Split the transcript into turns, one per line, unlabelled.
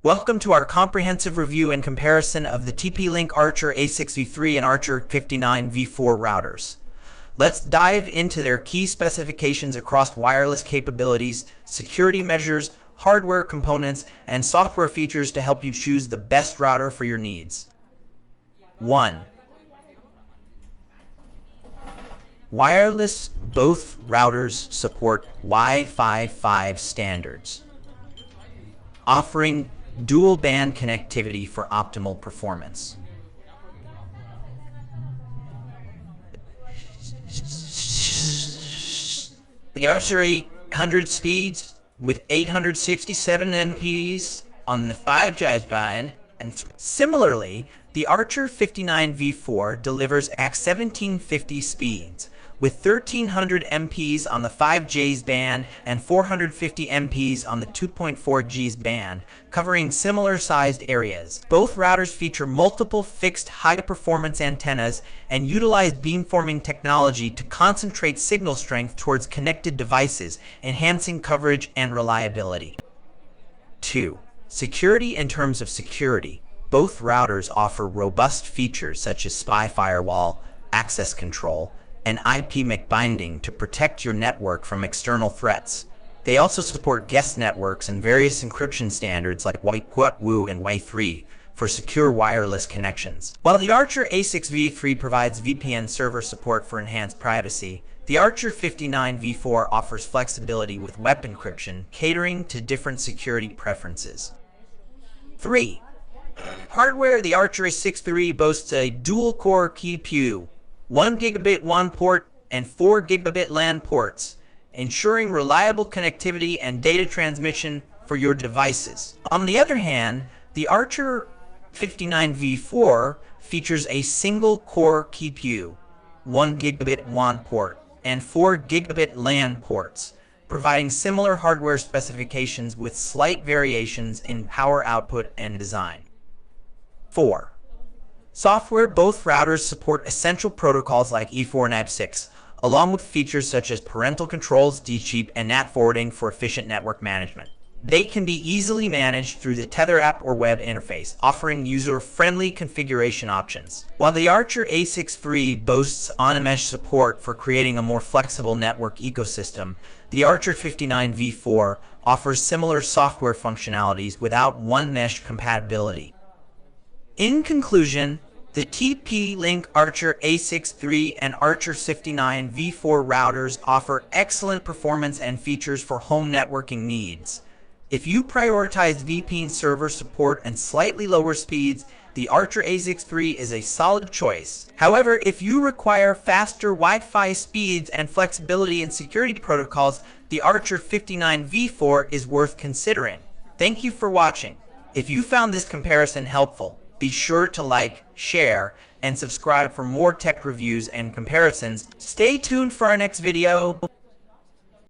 Welcome to our comprehensive review and comparison of the TP-Link Archer A6V3 and Archer 59 V4 routers. Let's dive into their key specifications across wireless capabilities, security measures, hardware components, and software features to help you choose the best router for your needs. 1. Wireless. Both routers support Wi-Fi 5 standards, offering dual-band connectivity for optimal performance. The Archer 800 speeds with 867 MPs on the 5G band, and similarly, the Archer 59 V4 delivers X1750 speeds with 1300 MPs on the 5Gs band and 450 MPs on the 2.4Gs band, covering similar-sized areas. Both routers feature multiple fixed high-performance antennas and utilize beamforming technology to concentrate signal strength towards connected devices, enhancing coverage and reliability. 2. Security. In terms of security, both routers offer robust features such as spy firewall, access control, and IP binding to protect your network from external threats. They also support guest networks and various encryption standards like WAI2 and WAI3 for secure wireless connections. While the Archer A6V3 provides VPN server support for enhanced privacy, the Archer 59 V4 offers flexibility with web encryption, catering to different security preferences. 3. Hardware. The Archer A6V3 boasts a dual-core CPU, 1 gigabit WAN port and 4 gigabit LAN ports, ensuring reliable connectivity and data transmission for your devices. On the other hand, the Archer 59 V4 features a single-core CPU, 1 gigabit WAN port, and 4 gigabit LAN ports, providing similar hardware specifications with slight variations in power output and design. 4. Software. Both routers support essential protocols like E4 and IP6, along with features such as parental controls, DHCP, and NAT forwarding for efficient network management. They can be easily managed through the Tether app or web interface, offering user-friendly configuration options. While the Archer A6V3 boasts on-mesh support for creating a more flexible network ecosystem, the Archer 59 V4 offers similar software functionalities without one-mesh compatibility. In conclusion, the TP-Link Archer A6V3 and Archer 59 V4 routers offer excellent performance and features for home networking needs. If you prioritize VPN server support and slightly lower speeds, the Archer A6V3 is a solid choice. However, if you require faster Wi-Fi speeds and flexibility in security protocols, the Archer 59 V4 is worth considering. Thank you for watching. If you found this comparison helpful, be sure to like, share, and subscribe for more tech reviews and comparisons. Stay tuned for our next video.